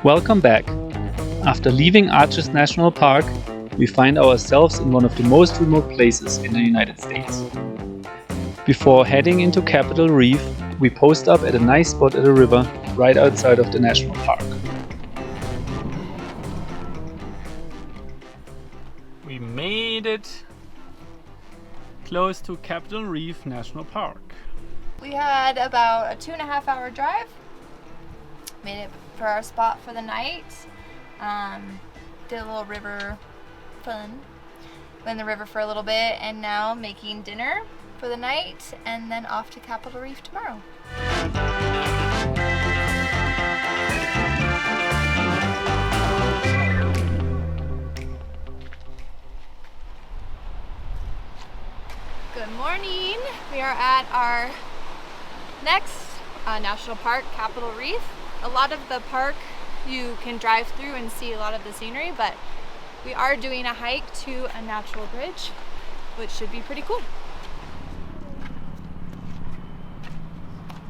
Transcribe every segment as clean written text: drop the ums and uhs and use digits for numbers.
Welcome back. After leaving Arches National Park, we find ourselves in one of the most remote places in the United States. Before heading into Capitol Reef, we post up at a nice spot at a river right outside of the national park. We made it close to Capitol Reef National Park. We had about a 2.5 hour drive. Made it for our spot for the night. Did a little river fun. Went in the river for a little bit, and now making dinner for the night, and then off to Capitol Reef tomorrow. Good morning. We are at our next national park, Capitol Reef. A lot of the park you can drive through and see a lot of the scenery, but we are doing a hike to a natural bridge, which should be pretty cool.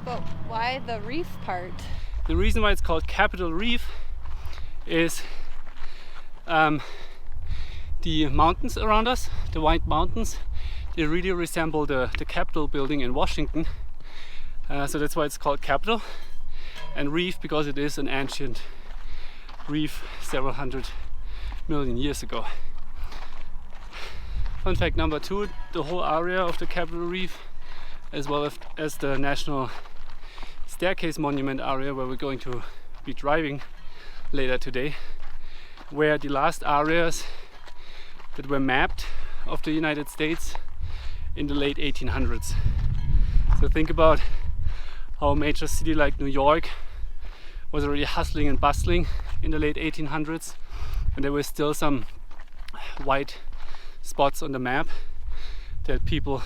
But why the reef part? The reason why it's called Capitol Reef is the mountains around us, the White Mountains, they really resemble the Capitol building in Washington. So that's why it's called Capitol. And reef because it is an ancient reef several hundred million years ago. Fun fact number 2, the whole area of the Capitol Reef, as well as the National Staircase Monument area where we're going to be driving later today, were the last areas that were mapped of the United States in the late 1800s. So think about how a major city like New York was already hustling and bustling in the late 1800s, and there were still some white spots on the map that people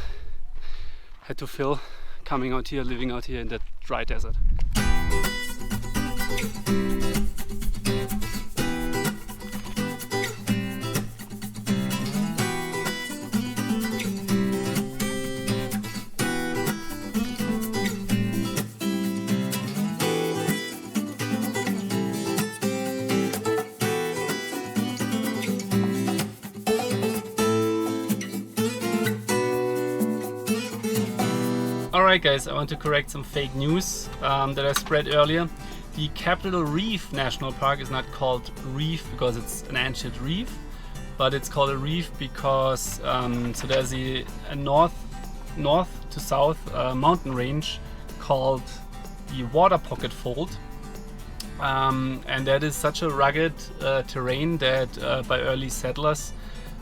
had to fill coming out here, living out here in that dry desert. Alright guys, I want to correct some fake news that I spread earlier. The Capitol Reef National Park is not called reef because it's an ancient reef, but it's called a reef because so there's a north to south mountain range called the Water Pocket Fold, and that is such a rugged terrain that by early settlers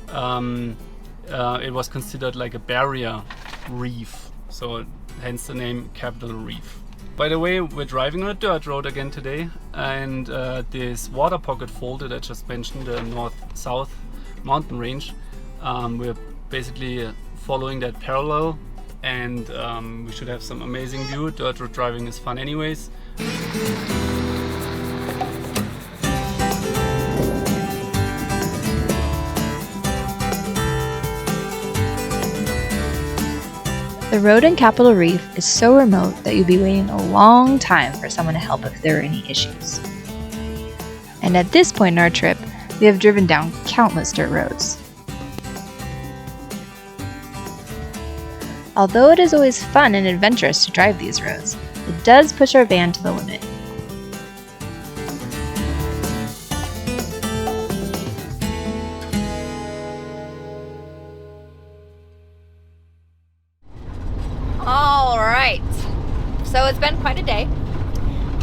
it was considered like a barrier reef. So hence the name Capitol Reef. By the way, we're driving on a dirt road again today, and this water pocket fold that I just mentioned, the north-south mountain range, we're basically following that parallel, and we should have some amazing view. Dirt road driving is fun anyways. The road in Capitol Reef is so remote that you'll be waiting a long time for someone to help if there are any issues. And at this point in our trip, we have driven down countless dirt roads. Although it is always fun and adventurous to drive these roads, it does push our van to the limit. Alright, so it's been quite a day.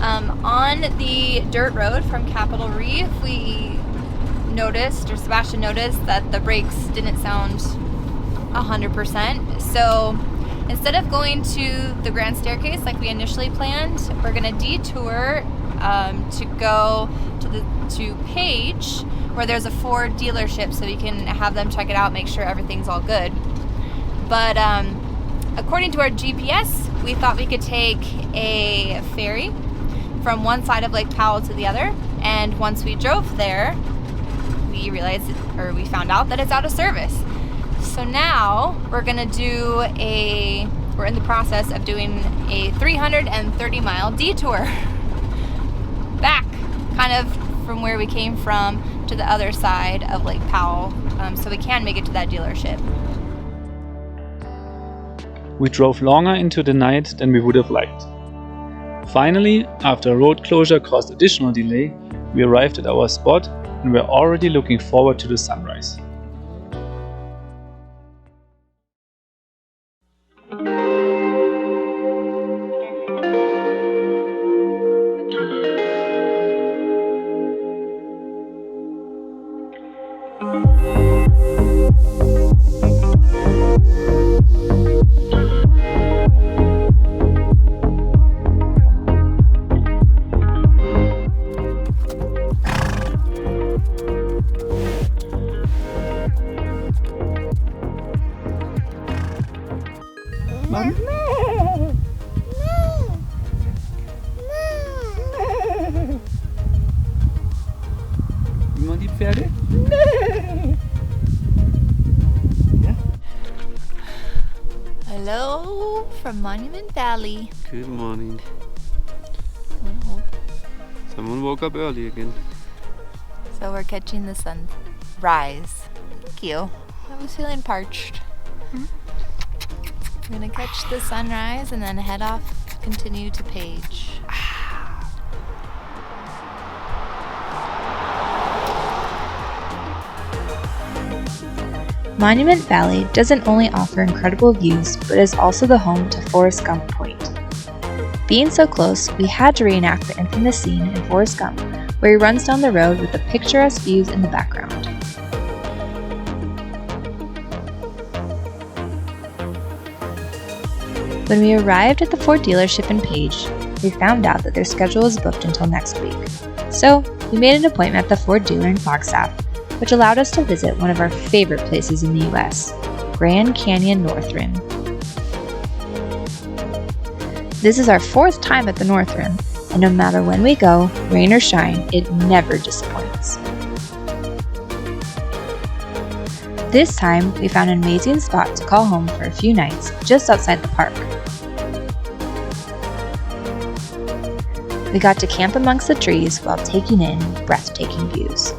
On the dirt road from Capitol Reef, Sebastian noticed that the brakes didn't sound 100%. So instead of going to the Grand Staircase like we initially planned, we're going to detour to go to Page, where there's a Ford dealership, so we can have them check it out, make sure everything's all good. But according to our GPS, we thought we could take a ferry from one side of Lake Powell to the other, and once we drove there, we found out that it's out of service. So now we're in the process of doing a 330 mile detour back kind of from where we came from to the other side of Lake Powell, so we can make it to that dealership. We drove longer into the night than we would have liked. Finally, after a road closure caused additional delay, we arrived at our spot and were already looking forward to the sunrise. Wie man die Pferde? Ja? Hello from Monument Valley. Good morning. Someone woke up early again. So we're catching the sunrise. Thank you. I was feeling parched. We're gonna catch the sunrise and then head off, continue to Page. Monument Valley doesn't only offer incredible views, but is also the home to Forrest Gump Point. Being so close, we had to reenact the infamous scene in Forrest Gump, where he runs down the road with the picturesque views in the background. When we arrived at the Ford dealership in Page, we found out that their schedule was booked until next week. So, we made an appointment at the Ford dealer in Flagstaff, which allowed us to visit one of our favorite places in the US, Grand Canyon North Rim. This is our 4th time at the North Rim, and no matter when we go, rain or shine, it never disappoints. This time, we found an amazing spot to call home for a few nights just outside the park. We got to camp amongst the trees while taking in breathtaking views.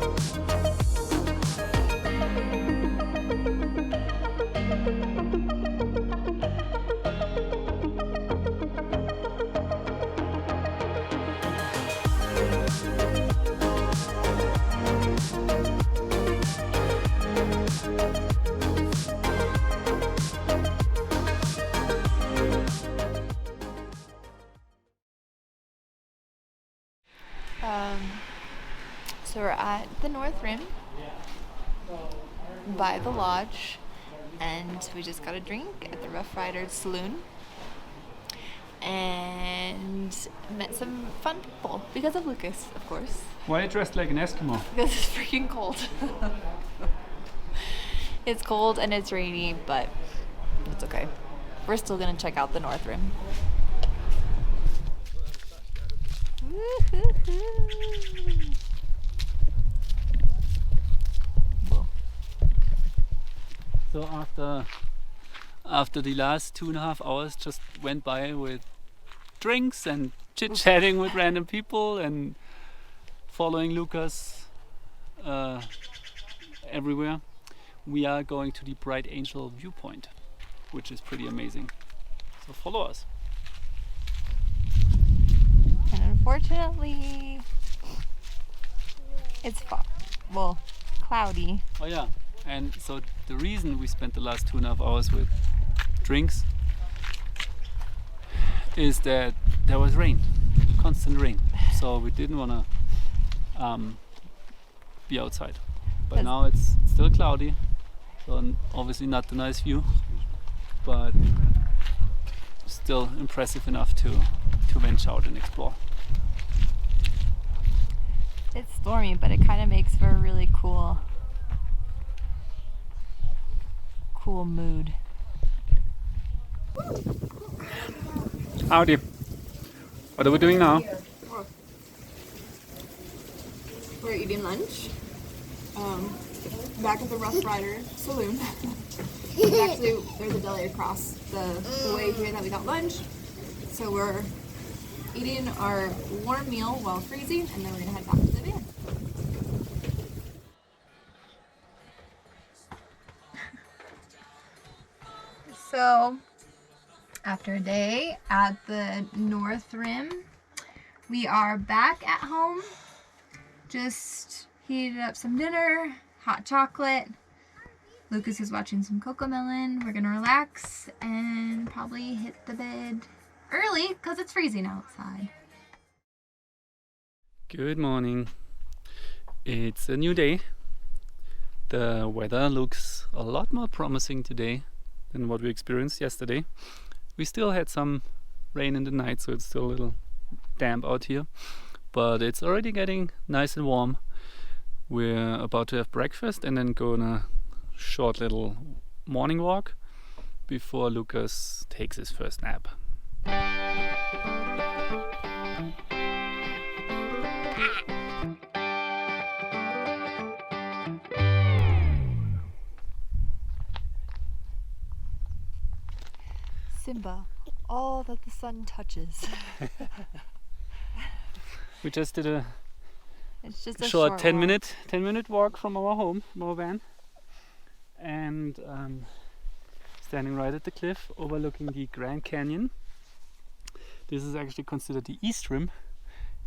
So we're at the North Rim by the lodge, and we just got a drink at the Rough Riders Saloon and met some fun people because of Lucas, of course. Why are you dressed like an Eskimo? Because it's freaking cold. It's cold and it's rainy, but it's okay. We're still gonna check out the North Rim. So after the last 2.5 hours just went by with drinks and chit-chatting with random people and following Lucas everywhere, we are going to the Bright Angel viewpoint, which is pretty amazing. So follow us. And unfortunately, it's cloudy. Oh yeah, and so the reason we spent the last 2.5 hours with drinks is that there was rain, constant rain. So we didn't want to be outside. But now it's still cloudy, so obviously not the nice view, but still impressive enough to venture out and explore. It's stormy, but it kind of makes for a really cool mood. Howdy. What are we doing now? We're eating lunch back at the Rough Rider Saloon. Actually, there's a deli across the way here that we got lunch. So we're eating our warm meal while freezing, and then we're gonna head back to the van. So, after a day at the North Rim, we are back at home. Just heated up some dinner, hot chocolate. Lucas is watching some Cocomelon. We're gonna relax and probably hit the bed early because it's freezing outside. Good morning. It's a new day. The weather looks a lot more promising today than what we experienced yesterday. We still had some rain in the night, so it's still a little damp out here, but it's already getting nice and warm. We're about to have breakfast and then go on a short little morning walk before Lucas takes his first nap. Simba, all that the sun touches. We just did a It's just a short 10 walk. minute walk from our home, from our van, and standing right at the cliff overlooking the Grand Canyon. This is actually considered the East Rim.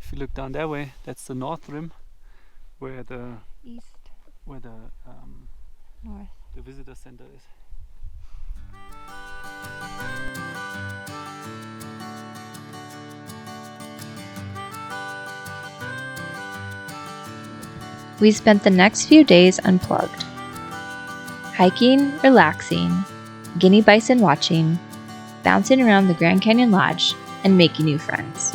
If you look down that way, that's the North Rim, where the East, north. the visitor center is. We spent the next few days unplugged. Hiking, relaxing, guinea bison watching, bouncing around the Grand Canyon Lodge, and making new friends.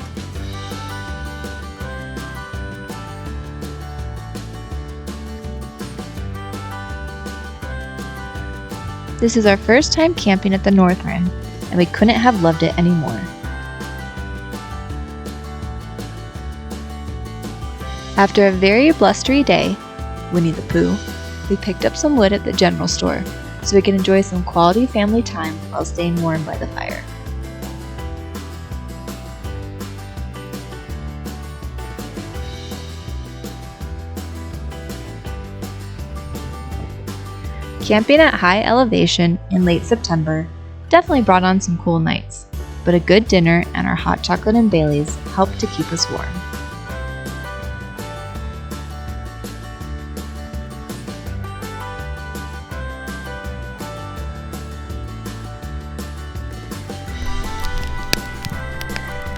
This is our first time camping at the North Rim, and we couldn't have loved it any more. After a very blustery day, Winnie the Pooh, we picked up some wood at the general store so we can enjoy some quality family time while staying warm by the fire. Camping at high elevation in late September definitely brought on some cool nights, but a good dinner and our hot chocolate and Baileys helped to keep us warm.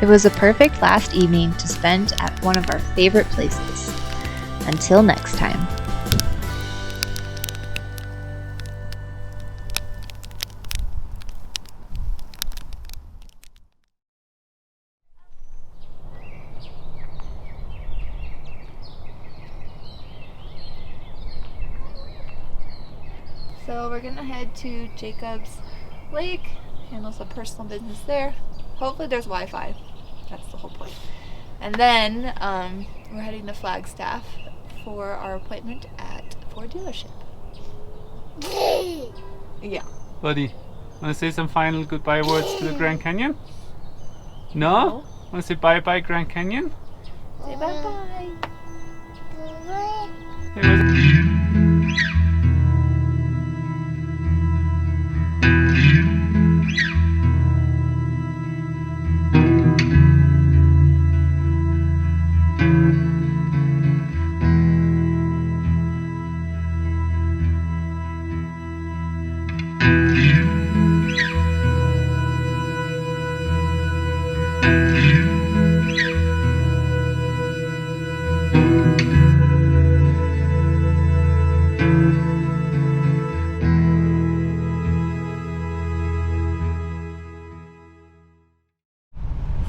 It was a perfect last evening to spend at one of our favorite places. Until next time. So we're gonna head to Jacob's Lake, handle some personal business there. Hopefully there's Wi-Fi. That's the whole point. And then we're heading to Flagstaff for our appointment at Ford dealership. Yeah. Buddy, wanna say some final goodbye words to the Grand Canyon? No? Wanna say bye bye Grand Canyon? Say bye-bye. It was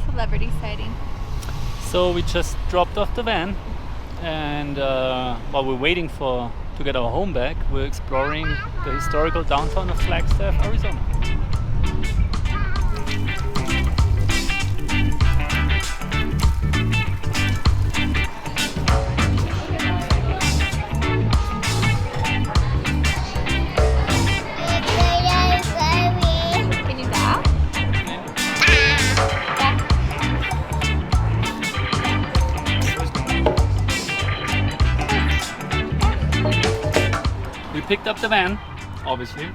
Celebrity sighting. So we just dropped off the van, and while we're waiting to get our home back, we're exploring the historical downtown of Flagstaff, Arizona. Can you bow? picked up the van, obviously.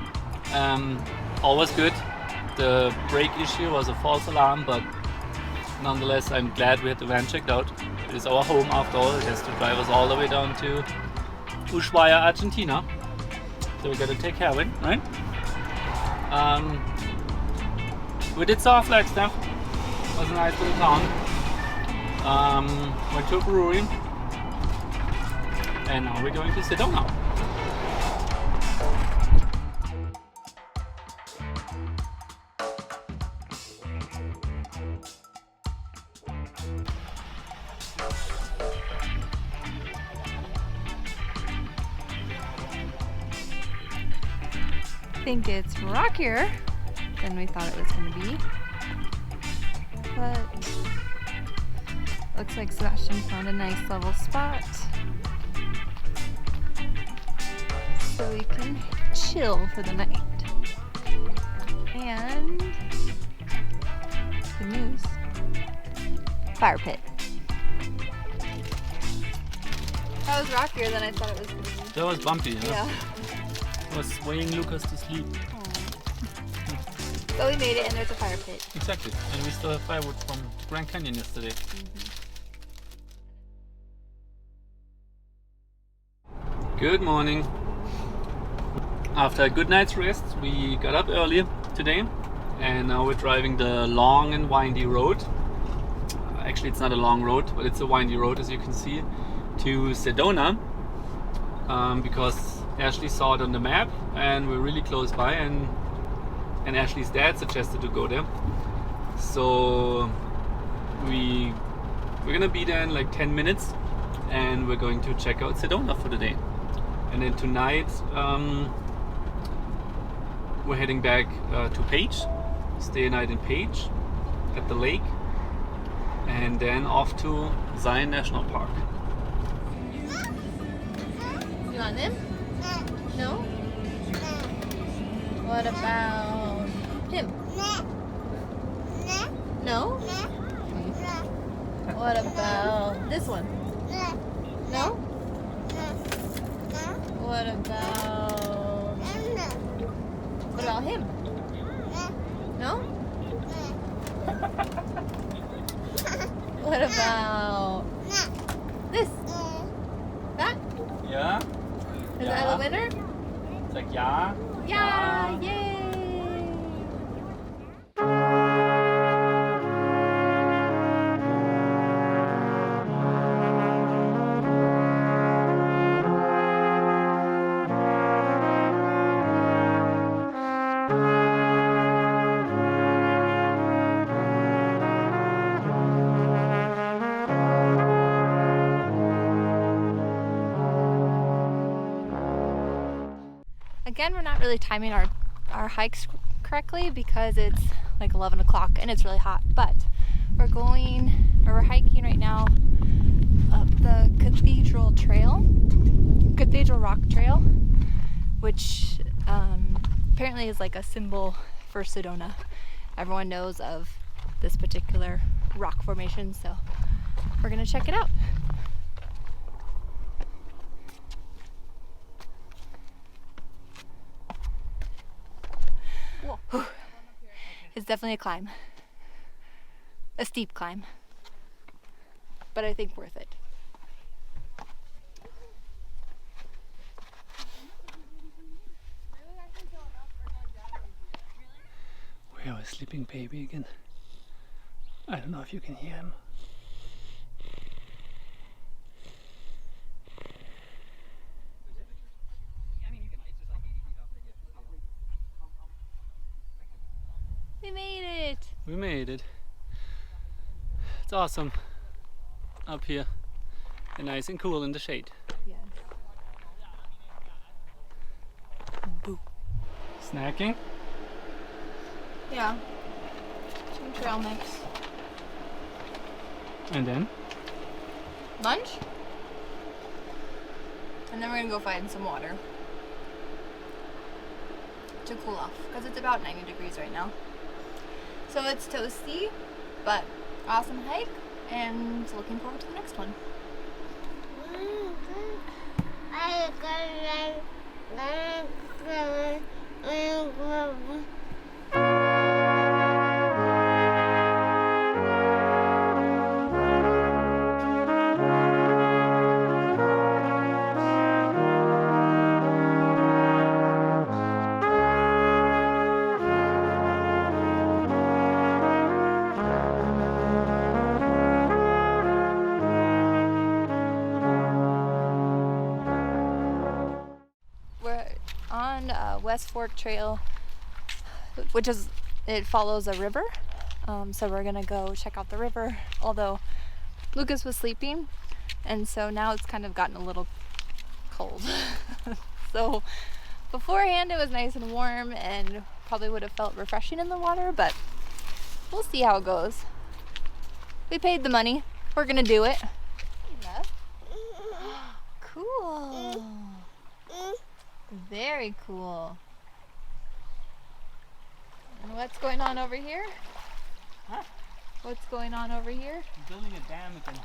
Always good. The brake issue was a false alarm, but nonetheless, I'm glad we had the van checked out. It is our home after all. It has to drive us all the way down to Ushuaia, Argentina. So we gotta take care of it, right? We did saw Flagstaff. It was a nice little town. Went to a brewery. And now we're going to Sedona. I think it's rockier than we thought it was going to be. But looks like Sebastian found a nice level spot. So we can chill for the night. And good news. Fire pit. That was rockier than I thought it was going to be. That was bumpy, huh? Yeah. I was swaying Lucas to sleep. But we made it and there's a fire pit. Exactly. And we still have firewood from Grand Canyon yesterday. Good morning. After a good night's rest, we got up early today and now we're driving the long and windy road. Actually, it's not a long road, but it's a windy road, as you can see, to Sedona, because Ashley saw it on the map and we're really close by, and Ashley's dad suggested to go there. So we're gonna be there in like 10 minutes and we're going to check out Sedona for the day. And then tonight we're heading back to Page, stay a night in Page at the lake, and then off to Zion National Park. You want him? No? What about him? No? What about this one? No? What about him? No? What about this? That? Yeah? Is that a winner? It's like yeah. Yeah! Yay! Again, we're not really timing our hikes correctly because it's like 11 o'clock and it's really hot, but we're hiking right now up the Cathedral Rock Trail, which apparently is like a symbol for Sedona. Everyone knows of this particular rock formation, so we're gonna check it out. It's definitely a climb. A steep climb. But I think worth it. We have a sleeping baby again. I don't know if you can hear him. We made it! We made it. It's awesome up here and nice and cool in the shade. Yes. Boo. Snacking? Yeah. Some trail mix. And then? Lunch? And then we're gonna go find some water to cool off because it's about 90 degrees right now. So it's toasty, but awesome hike, and looking forward to the next one. We're on West Fork Trail, which it follows a river. So we're gonna go check out the river, although Lucas was sleeping, and so now it's kind of gotten a little cold. So beforehand it was nice and warm and probably would have felt refreshing in the water, but we'll see how it goes. We paid the money. We're gonna do it. Cool. Very cool. And what's going on over here? Huh? What's going on over here? I'm building a dam again,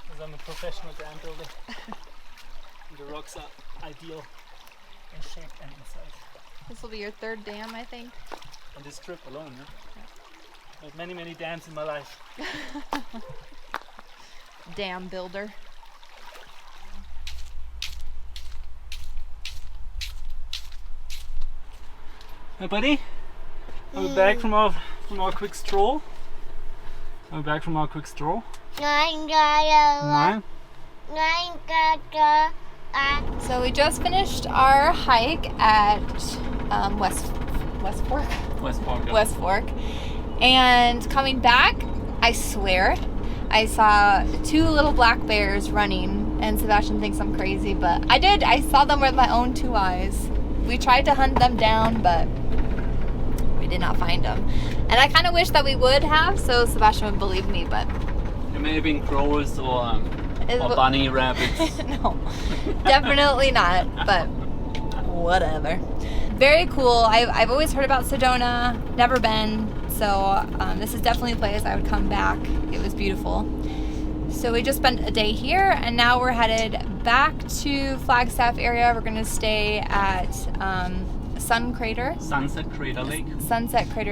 because I'm a professional dam builder. The rocks are ideal in shape and in size. This will be your third dam, I think. On this trip alone, yeah? I have many, many dams in my life. Dam builder. Hey buddy, are we back from our quick stroll? Are we back from our quick stroll? Nein. So we just finished our hike at West Fork. West Fork. Yeah. West Fork. And coming back, I swear, I saw 2 little black bears running, and Sebastian thinks I'm crazy, but I saw them with my own 2 eyes. We tried to hunt them down, but we did not find them. And I kind of wish that we would have, so Sebastian would believe me, but... It may have been crows or bunny rabbits. No, definitely not, but whatever. Very cool. I've always heard about Sedona, never been, so this is definitely a place I would come back. It was beautiful. So we just spent a day here, and now we're headed back to Flagstaff area. We're going to stay at Sunset Crater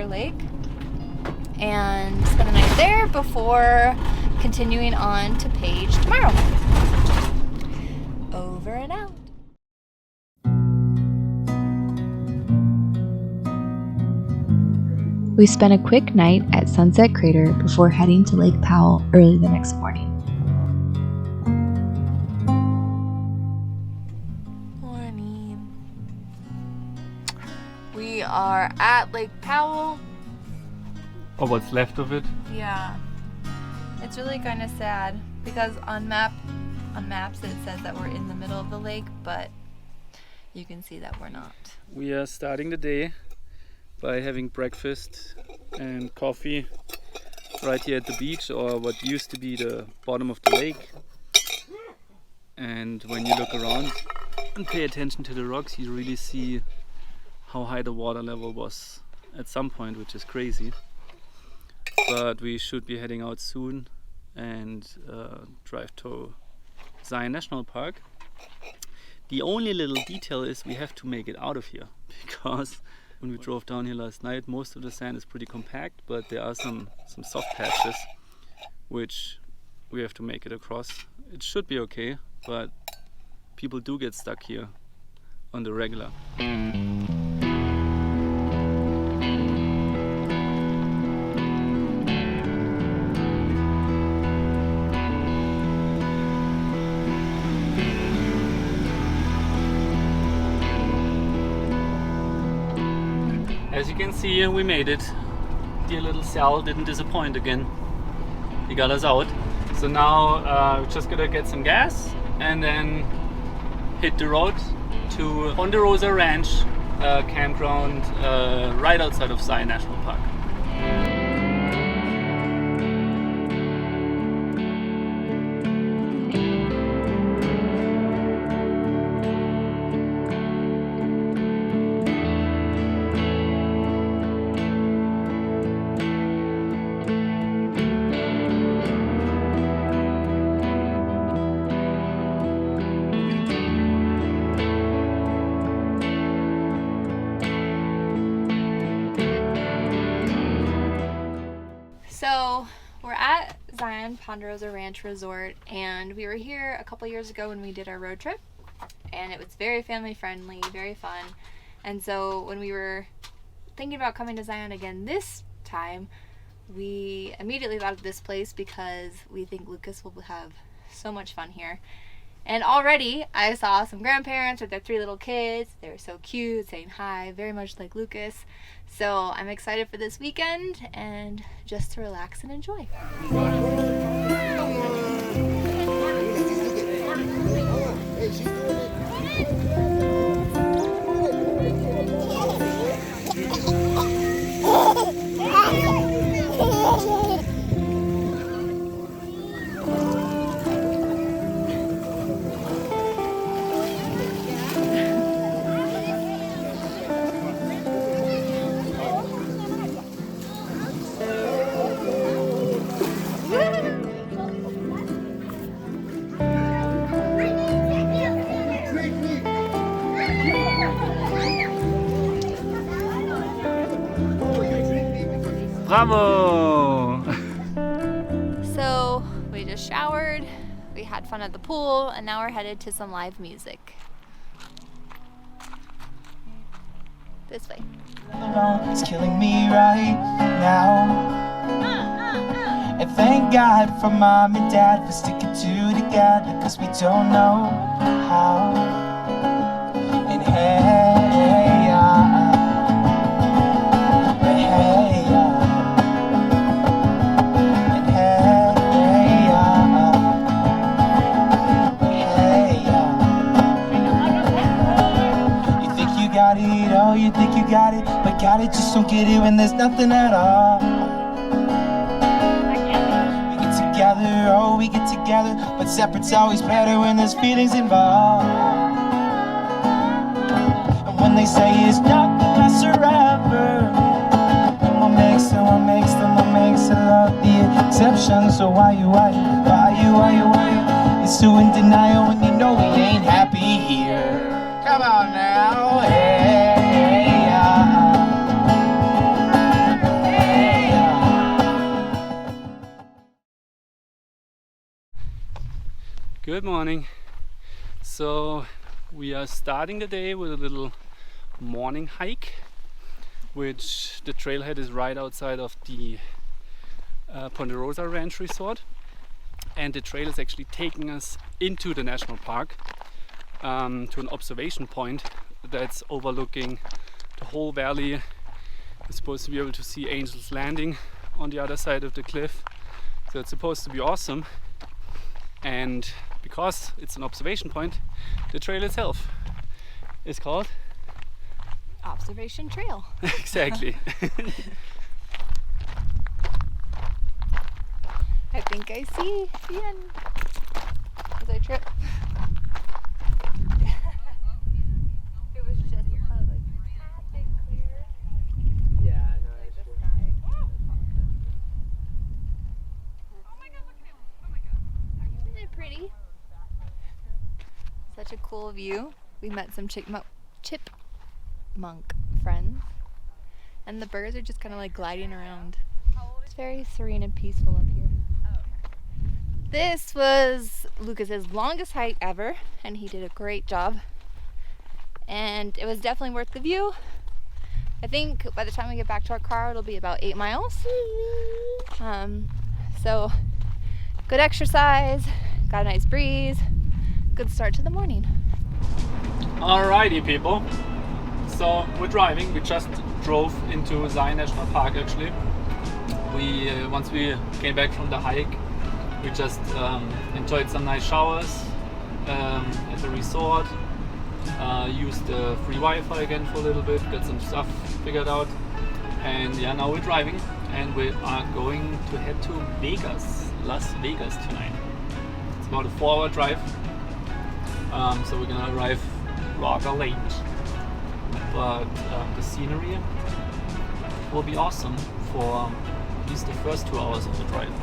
Lake, and spend a night there before continuing on to Page tomorrow. Over and out. We spent a quick night at Sunset Crater before heading to Lake Powell early the next morning. Morning. We are at Lake Powell. Or what's left of it. Yeah. It's really kind of sad because on maps it says that we're in the middle of the lake, but you can see that we're not. We are starting the day by having breakfast and coffee right here at the beach, or what used to be the bottom of the lake. And when you look around and pay attention to the rocks, you really see how high the water level was at some point, which is crazy. But we should be heading out soon and drive to Zion National Park. The only little detail is we have to make it out of here, because when we drove down here last night, most of the sand is pretty compact, but there are some soft patches which we have to make it across. It should be okay, but people do get stuck here on the regular. As you can see, we made it. Dear little Sal didn't disappoint again. He got us out. So now we're just gonna get some gas and then hit the road to Ponderosa Ranch campground right outside of Zion National Park. So we're at Zion Ponderosa Ranch Resort, and we were here a couple years ago when we did our road trip, and it was very family friendly, very fun. And so when we were thinking about coming to Zion again this time, we immediately thought of this place because we think Lucas will have so much fun here. And already I saw some grandparents with their 3 little kids. They were so cute, saying hi, very much like Lucas. So I'm excited for this weekend and just to relax and enjoy. Bravo! So we just showered, we had fun at the pool, and now we're headed to some live music. This way. It's killing me right now. And thank God for mom and dad for sticking together, cause we don't know how. And hey, you think you got it, but got it, just don't get it when there's nothing at all. We get together, oh, we get together, but separate's always better when there's feelings involved. And when they say it's not gonna last forever, then what makes it love the exception? So why you? You're so in denial when you know we ain't happy here. Come on now, hey. Good morning. So we are starting the day with a little morning hike, which the trailhead is right outside of the Ponderosa Ranch Resort, and the trail is actually taking us into the national park to an observation point that's overlooking the whole valley. You're supposed to be able to see Angel's Landing on the other side of the cliff, so it's supposed to be awesome. And because it's an observation point, the trail itself is called Observation Trail. Exactly. I think I see the end as I trip. It was just like clear. Yeah, I know. Like the sky. Isn't it pretty? Such a cool view. We met some chipmunk friends, and the birds are just kind of like gliding around. It's very serene and peaceful up here. This was Lucas's longest hike ever, and he did a great job. And it was definitely worth the view. I think by the time we get back to our car, it'll be about 8 miles. So good exercise, got a nice breeze, good start to the morning. Alrighty, people. So we're driving. We just drove into Zion National Park. Actually, once we came back from the hike, we just enjoyed some nice showers at the resort. Used the free Wi-Fi again for a little bit. Got some stuff figured out, and yeah, now we're driving, and we are going to head to Las Vegas tonight. It's about a 4-hour drive. So we're gonna arrive rather late, but the scenery will be awesome for at least the first 2 hours of the drive.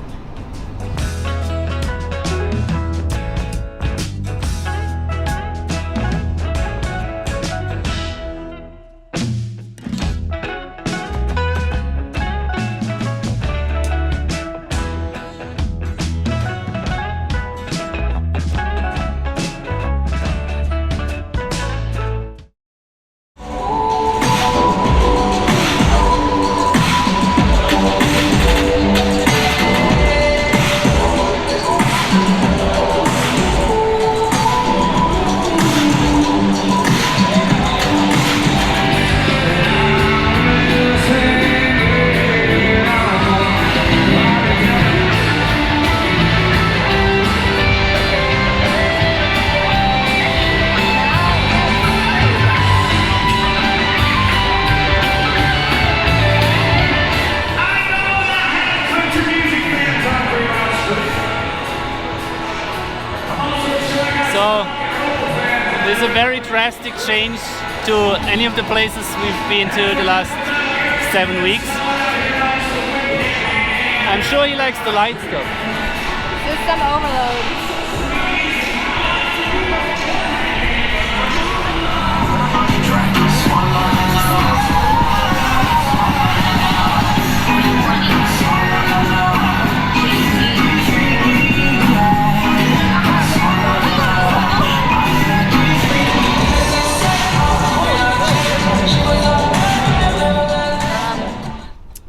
It's a very drastic change to any of the places we've been to the last 7 weeks. I'm sure he likes the light stuff. System overload.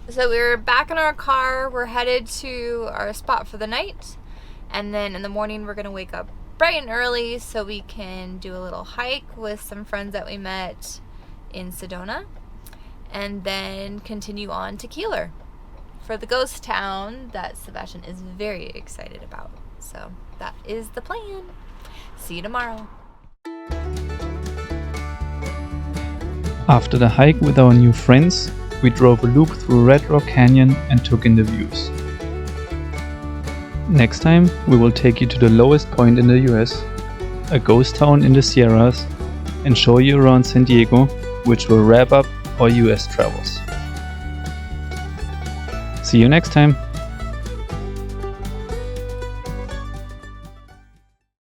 So we're back in our car, we're headed to our spot for the night, and then in the morning we're gonna wake up bright and early so we can do a little hike with some friends that we met in Sedona, and then continue on to Keeler for the ghost town that Sebastian is very excited about. So that is the plan. See you tomorrow. After the hike with our new friends, we drove a loop through Red Rock Canyon and took in the views. Next time, we will take you to the lowest point in the US, a ghost town in the Sierras, and show you around San Diego, which will wrap up our US travels. See you next time!